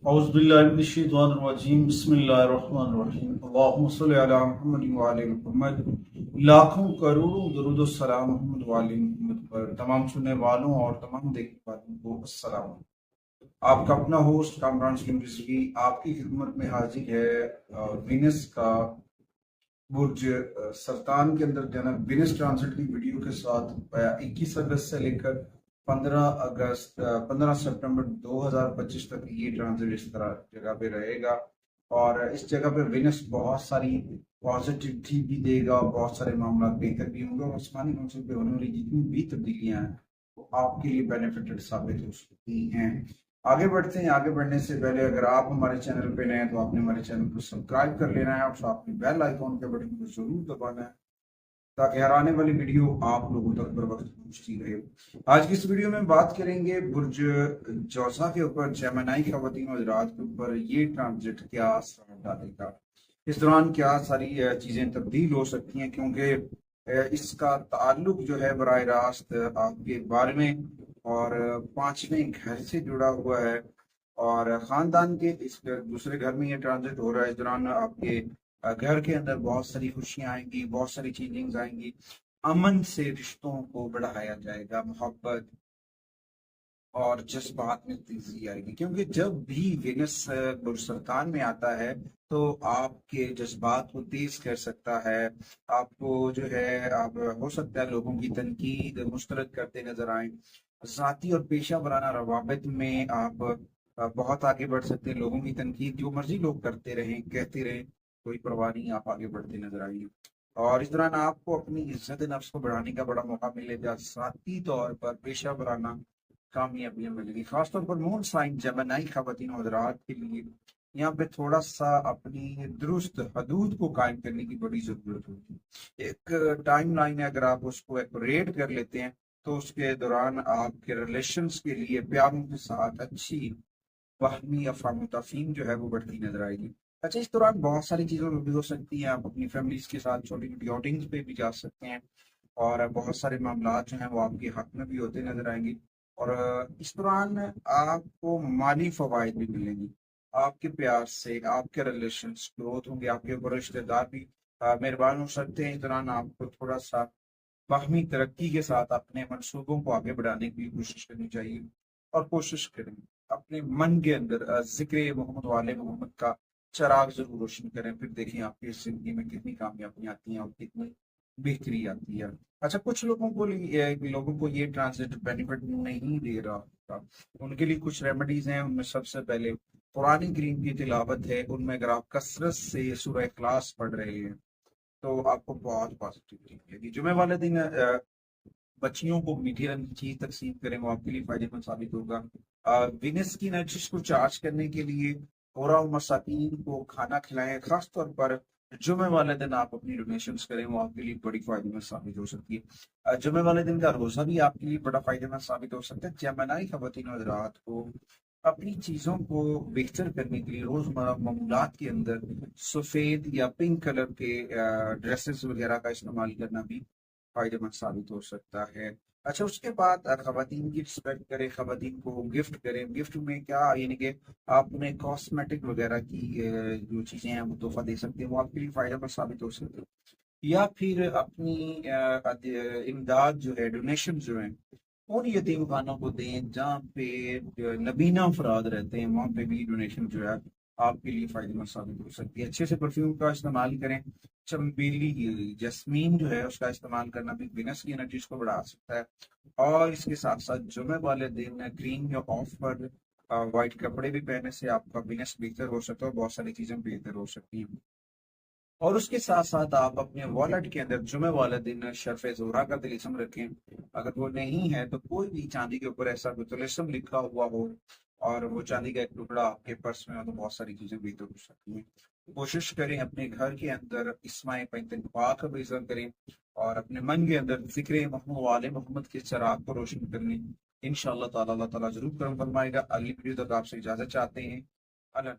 औज़ुबिल्लाहिमिनश्शैतानिर्रजीम बिस्मिल्लाहिर्रहमानिर्रहीम अल्लाहुम्मा सल्लि अला मुहम्मद व आले मुहम्मद। लाखों करोड़ों दरूद व सलाम मोहम्मद व आले मुहम्मद पर। तमाम सुनने वालों और तमाम देखने वालों को अस्सलाम। आपका अपना होस्ट कामरान सलीम रिजवी आपकी खिदमत में हाजिर है। वीनस का बुर्ज सरतान के अंदर जो है वीनस ट्रांजिट की वीडियो के साथ 21 अगस्त से लेकर 15 सितंबर 2025 तक ये ट्रांजिट इस तरह जगह पे रहेगा। और इस जगह पे वीनस बहुत सारी पॉजिटिविटी भी देगा, बहुत सारे मामला बेहतर भी होंगे और आसमानी मंजिल पे होने वाली जितनी भी तब्दीलियां हैं वो आपके लिए बेनिफिटेड साबित हो सकती हैं। आगे बढ़ते हैं। आगे बढ़ने से पहले अगर आप हमारे चैनल पे नए हैं तो आपने हमारे चैनल को सब्सक्राइब कर लेना है और साथ में बेल आइकॉन के बटन को जरूर दबाना है ताकि हर आने वाली वीडियो आप लोगों तक बर वक्त पहुंचती रहे। आज की इस वीडियो में बात करेंगे बुर्ज जोसा के ऊपर, जेमिनी ख़वातीन और हज़रात के ऊपर ये ट्रांजिट क्या असर डालेगा, इस दौरान क्या सारी चीज़ें तब्दील हो सकती हैं, क्योंकि इसका ताल्लुक जो है बराह रास्त आपके 12वें और 5वें घर से जुड़ा हुआ है और ख़ानदान के इस दूसरे घर में ये ट्रांजिट हो रहा है। इस दौरान आपके घर के अंदर बहुत सारी खुशियां आएंगी, बहुत सारी चेंजिंग्स आएंगी, अमन से रिश्तों को बढ़ाया जाएगा, मोहब्बत और जज्बात में तेजी आएगी। क्योंकि जब भी वेनस बुरसरतान में आता है तो आपके जज्बात को तेज कर सकता है। आपको जो है आप हो सकता है लोगों की तनकीद मुस्तरद करते नजर आए। ज़ाती और पेशा वराना रवाबित में आप बहुत आगे बढ़ सकते हैं। लोगों की तनकीद जो मर्जी लोग करते रहें, कहते रहें, कोई परवाह नहीं, आप आगे बढ़ते नजर आएंगे। और इस दौरान आपको अपनी इज्जत नफ्स को बढ़ाने का बड़ा मौका मिलेगा। ज़ाती तौर पर पेशा वराना कामयाबियां मिलेगी, खासतौर पर मून साइन जेमिनी ख़वातीन और हज़रात के लिए यहाँ पे थोड़ा सा अपनी दुरुस्त हदूद को कायम करने की बड़ी जरूरत होगी। एक टाइम लाइन है, अगर आप उसको एक्यूरेट कर लेते हैं तो उसके दौरान आपके रिलेशंस के लिए प्यारों के साथ अच्छी बाहमी अफाम तफहीम जो है वो बढ़ती नजर आएगी। अच्छा, इस दौरान बहुत सारी चीज़ें भी हो सकती हैं। आप अपनी फैमिलीज के साथ छोटी छोटी आउटिंग्स पे भी जा सकते हैं और बहुत सारे मामला जो हैं वो आपके हक में भी होते नजर आएंगे। और इस दौरान आपको माली फवायद भी मिलेंगी। आपके प्यार से आपके रिलेशन ग्रोथ होंगे, आपके ऊपर रिश्तेदार भी मेहरबान हो सकते हैं। इस दौरान आपको थोड़ा सा बाहमी तरक्की के साथ अपने मंसूबों को आगे बढ़ाने की कोशिश करनी चाहिए और कोशिश करें अपने मन के अंदर जिक्र मोहम्मद वाले मोहम्मद का चराग जरूर रोशन करें। फिर देखें आपकी जिंदगी में कितनी कामयाबियां आती हैं और कितनी बेहतरी आती है। अच्छा, कुछ लोगों को ये ट्रांजिट बेनिफिट नहीं दे रहा होगा, उनके लिए कुछ रेमेडीज हैं। उनमें सबसे पहले कुरान करीम की तिलावत है। उनमें अगर आप कसरत से सूरह इखलास पढ़ रहे हैं तो आपको बहुत पॉजिटिविटी मिलेगी। जुमे वाले दिन बच्चियों को मीठी रंग की चीज तकसीम करें, वो आपके लिए फायदेमंद साबित होगा। विनस की एनर्जीज को चार्ज करने के लिए और मसाकीन को खाना खिलाएं। खास तौर पर जुमे वाले दिन आप अपनी डोनेशंस करें, वो आपके लिए बड़ी फायदेमंद साबित हो सकती है। जुमे वाले दिन का रोजा भी आपके लिए बड़ा फायदेमंद साबित हो सकता है। जेमिनी ख़वातीन और हज़रात को अपनी चीजों को बेहतर करने के लिए रोजमर्रा मामूलात के अंदर सफेद या पिंक कलर के ड्रेसेस वगैरह का इस्तेमाल करना भी फायदेमंद साबित हो सकता है। अच्छा, उसके बाद खवातीन की रिस्पेक्ट करें, खवातीन को गिफ्ट करें। गिफ्ट में क्या, यानी कि आप उन्हें कॉस्मेटिक वगैरह की जो चीजें हैं वो तोहफा दे सकते हैं, वो आपके लिए फायदेमंद साबित हो सकते हैं। या फिर अपनी इमदाद जो है, डोनेशन जो है, उन यतीम खानों को दें जहाँ पे नबीना अफराद रहते हैं, वहाँ पे भी डोनेशन जो है आपके लिए फायदेमंद साबित हो सकती है। अच्छे से परफ्यूम का इस्तेमाल करें। चमेली जस्मीन जो है उसका इस्तेमाल करना भी विनस की एनर्जीज को बढ़ा सकता है। और इसके साथ साथ जुमे वाले दिन ग्रीन या ऑफ पर वाइट कपड़े भी पहनने से आपका विनस बेहतर हो सकता है और बहुत सारी चीजें बेहतर हो सकती हैं। और उसके साथ साथ आप अपने वॉलेट के अंदर जुमे वाले दिन शर्फ जोहरा का तिलिस्म रखें। अगर वो नहीं है तो कोई भी चांदी के ऊपर ऐसा कोई तिलिस्म लिखा हुआ हो और वो चांदी का एक टुकड़ा आपके पर्स में हो तो बहुत सारी चीजें बेहतर हो सकती हैं। कोशिश करें अपने घर के अंदर इस्माए पैंतनख्वा का विजन करें और अपने मन के अंदर जिक्र मोहम्मद वाले मोहम्मद के चराग को रोशन करने इंशाअल्लाह ताला अल्लाह ताला जरूर करम फरमाएगा। अगली वीडियो तक आपसे इजाजत चाहते हैं। अल्लाह।